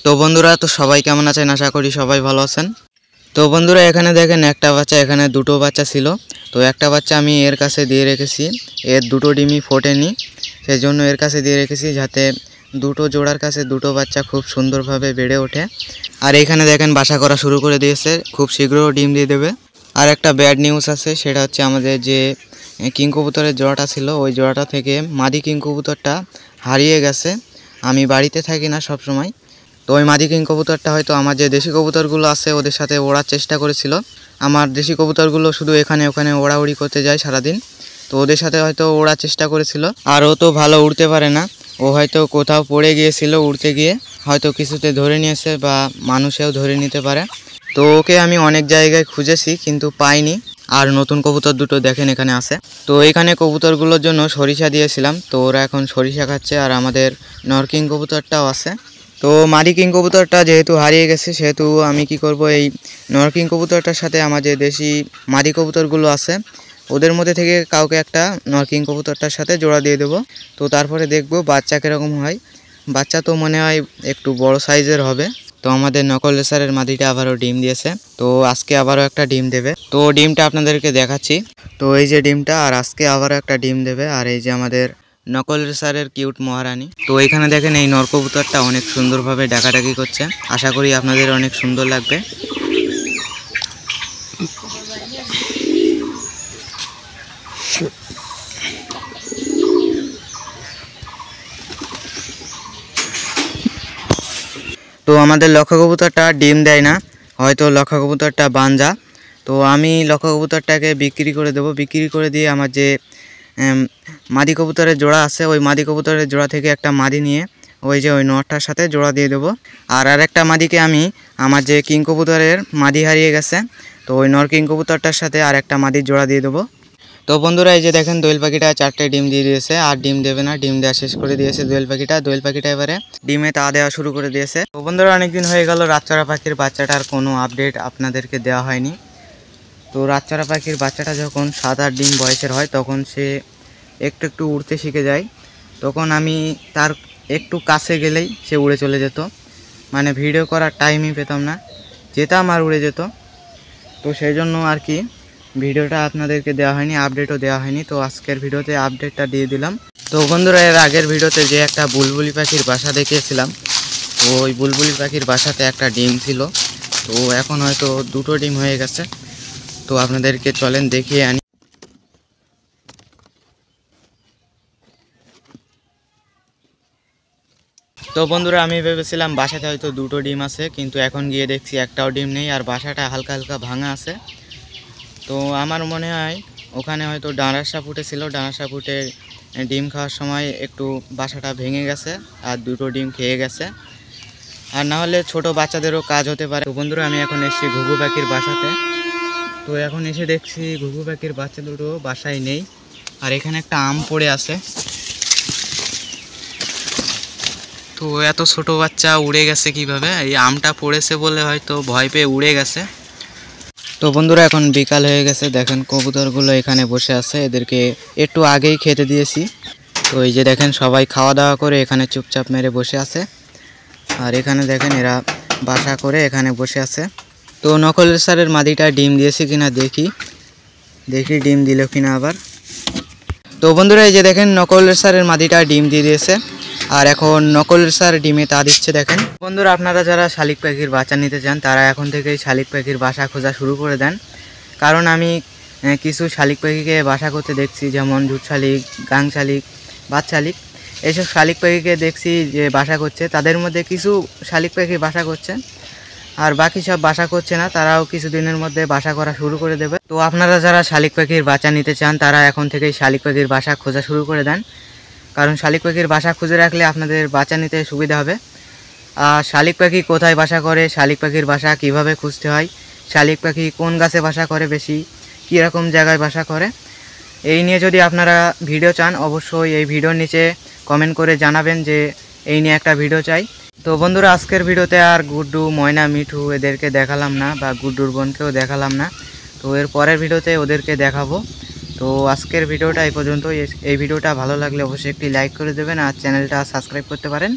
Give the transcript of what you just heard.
তো বন্ধুরা তো সবাই কেমন আছেন? আশা করি সবাই ভালো আছেন। তো বন্ধুরা এখানে দেখেন একটা বাচ্চা, এখানে দুটো বাচ্চা ছিল। তো একটা বাচ্চা আমি এর কাছে দিয়ে রেখেছি, এর দুটো ডিমই ফোটেনি, সেই জন্য এর কাছে দিয়ে রেখেছি যাতে দুটো জোড়ার কাছে দুটো বাচ্চা খুব সুন্দরভাবে বেড়ে ওঠে। আর এখানে দেখেন বাসা করা শুরু করে দিয়েছে, খুব শীঘ্র ডিম দিয়ে দেবে। আর একটা ব্যাড নিউজ আছে, সেটা হচ্ছে আমাদের যে কিং কবুতরের জোড়াটা ছিল ওই জোড়াটা থেকে মাদি কিং কবুতরটা হারিয়ে গেছে। আমি বাড়িতে থাকি না সব সময়, তো ওই মাদি কিং কবুতরটা হয়তো আমার যে দেশি কবুতরগুলো আছে ওদের সাথে ওড়ার চেষ্টা করেছিল। আমার দেশি কবুতরগুলো শুধু এখানে ওখানে ওড়াউড়ি করতে যায় সারাদিন, তো ওদের সাথে হয়তো ওড়ার চেষ্টা করেছিল। আর ও তো ভালো উড়তে পারে না, ও হয়তো কোথাও পড়ে গিয়েছিল উড়তে গিয়ে, হয়তো কিছুতে ধরে নিয়েছে বা মানুষেও ধরে নিতে পারে। তো ওকে আমি অনেক জায়গায় খুঁজেছি কিন্তু পাইনি। আর নতুন কবুতর দুটো দেখেন এখানে আছে। তো এখানে কবুতরগুলোর জন্য সরিষা দিয়েছিলাম, তো ওরা এখন সরিষা খাচ্ছে। আর আমাদের নরকিং কবুতরটাও আছে। তো মাদি কিং কবুতরটা যেহেতু হারিয়ে গেছে সেহেতু আমি কি করব, এই নরকিং কবুতরটার সাথে আমার যে দেশি মাদি কবুতরগুলো আছে ওদের মধ্যে থেকে কাউকে একটা নরকিং কবুতরটার সাথে জোড়া দিয়ে দেবো। তো তারপরে দেখব বাচ্চা কীরকম হয়। বাচ্চা তো মনে হয় একটু বড় সাইজের হবে। তো আমাদের নকল রেসারের মাদিটা আবারও ডিম দিয়েছে, তো আজকে আবারও একটা ডিম দেবে। তো ডিমটা আপনাদেরকে দেখাচ্ছি। তো এই যে ডিমটা, আর আজকে আবারও একটা ডিম দেবে। আর এই যে আমাদের নকল রেসারের কিউট মহারানী। তো এখানে দেখেন এই নর কবুতরটা অনেক সুন্দরভাবে ডাকাডাকি করছে, আশা করি আপনাদের অনেক সুন্দর লাগবে। তো আমাদের লক্ষা কবুতরটা ডিম দেয় না, হয়তো লক্ষা কবুতরটা বাঞ্জা। তো আমি লক্ষা কবুতরটাকে বিক্রি করে দেবো, বিক্রি করে দিয়ে আমার যে মাদি কবুতরের জোড়া আছে ওই মাদি কবুতরের জোড়া থেকে একটা মাদি নিয়ে ওই যে ওই নরটার সাথে জোড়া দিয়ে দেবো। আর আরেকটা মাদিকে আমি আমার যে কিং কবুতরের মাদি হারিয়ে গেছে তো ওই নর কিং কবুতরটার সাথে আর একটা মাদির জোড়া দিয়ে দেবো। তো বন্ধুরা এই যে দেখেন দোয়েল পাখিটা 4টে ডিম দিয়ে দিয়েছে, আর ডিম দেবে না, ডিম দেওয়া শেষ করে দিয়েছে দোয়েল পাখিটা এবারে ডিমে তা দেওয়া শুরু করে দিয়েছে। তো বন্ধুরা অনেকদিন হয়ে গেল রাতচরা পাখির বাচ্চাটার কোনো আপডেট আপনাদেরকে দেওয়া হয়নি। তো রাতচরা পাখির বাচ্চাটা যখন 7-8 দিন বয়সের হয় তখন সে একটু একটু উড়তে শিখে যায়। তখন আমি তার একটু কাছে গেলেই সে উড়ে চলে যেত, মানে ভিডিও করার টাইমই পেতাম না, যেতাম আর উড়ে যেত। তো সেই জন্য আর কি ভিডিওটা আপনাদেরকে দেওয়া হয়নি, আপডেটও দেওয়া হয়নি। তো আজকের ভিডিওতে আপডেটটা দিয়ে দিলাম। তো বন্ধুরা এর আগের ভিডিওতে যে একটা বুলবুলি পাখির বাসা দেখিয়েছিলাম, তো ওই বুলবুলি পাখির বাসাতে একটা ডিম ছিল। তো এখন হয়তো দুটো ডিম হয়ে গেছে, তো আপনাদেরকে চলেন দেখিয়ে আনি। তো বন্ধুরা আমি ভেবেছিলাম বাসাতে হয়তো দুটো ডিম আছে, কিন্তু এখন গিয়ে দেখছি একটাও ডিম নেই, আর বাসাটা হালকা হালকা ভাঙা আছে। তো আমার মনে হয় ওখানে হয়তো ডাঁড়াসা ফুটেছিল, ডাঁড়াসা ফুটে ডিম খাওয়ার সময় একটু বাসাটা ভেঙে গেছে আর দুটো ডিম খেয়ে গেছে, আর না হলে ছোটো বাচ্চাদেরও কাজ হতে পারে। তো বন্ধুরা আমি এখন এসেছি ঘুঘু পাখির বাসাতে। তো এখন এসে দেখছি ঘুঘু পাখির বাচ্চা দুটো বাসায় নেই, আর এখানে একটা আম পড়ে আছে। তো এত ছোট বাচ্চা উড়ে গেছে কিভাবে? এই আমটা পড়েছে বলে হয়তো ভয় পেয়ে উড়ে গেছে। তো বন্ধুরা এখন বিকাল হয়ে গেছে, দেখেন কবুতরগুলো এখানে বসে আছে, এদেরকে একটু আগেই খেতে দিয়েছি। তো এই যে দেখেন সবাই খাওয়া দাওয়া করে এখানে চুপচাপ মেরে বসে আছে, আর এখানে দেখেন এরা বাসা করে এখানে বসে আছে। তো নকল রেসারের মাদিটা ডিম দিয়েছে কিনা দেখি ডিম দিল কিনা আবার। তো বন্ধুরা এই যে দেখেন নকল রেসারের মাদিটা ডিম দিয়ে দিয়েছে, আর এখন নকল রেসার ডিমে তা দিচ্ছে দেখেন। বন্ধুরা আপনারা যারা শালিক পাখির বাচ্চা নিতে চান তারা এখন থেকেই শালিক পাখির বাসা খোঁজা শুরু করে দেন, কারণ আমি কিছু শালিক পাখিকে বাসা করতে দেখছি, যেমন ঝুট শালিক, গাং শালিক, বাদ শালিক, এইসব শালিক পাখিকে দেখছি যে বাসা করছে। তাদের মধ্যে কিছু শালিক পাখি বাসা করছে আর বাকি সব বাসা করছে না, তারাও কিছুদিনের মধ্যে বাসা করা শুরু করে দেবে। তো আপনারা যারা শালিক পাখির বাচ্চা নিতে চান তারা এখন থেকেই শালিক পাখির বাসা খোঁজা শুরু করে দেন, কারণ শালিক পাখির বাসা খুঁজে রাখলে আপনাদের বাচ্চা নিতে সুবিধা হবে। আর শালিক পাখি কোথায় বাসা করে, শালিক পাখির বাসা কিভাবে খুঁজতে হয়, শালিক পাখি কোন গাছে বাসা করে বেশি, কীরকম জায়গায় বাসা করে, এই নিয়ে যদি আপনারা ভিডিও চান অবশ্যই এই ভিডিওর নিচে কমেন্ট করে জানাবেন যে এই নিয়ে একটা ভিডিও চাই। তো বন্ধুরা আজকের ভিডিওতে আর গুড্ডু, ময়না, মিঠু এদেরকে দেখালাম না, বা গুড্ডুর বোনকেও দেখালাম না। তো এর পরের ভিডিওতে ওদেরকে দেখাবো। তো আজকের ভিডিওটা এই পর্যন্ত। এই ভিডিওটা ভালো লাগলে অবশ্যই একটি লাইক করে দেবেন আর চ্যানেলটা সাবস্ক্রাইব করতে পারেন।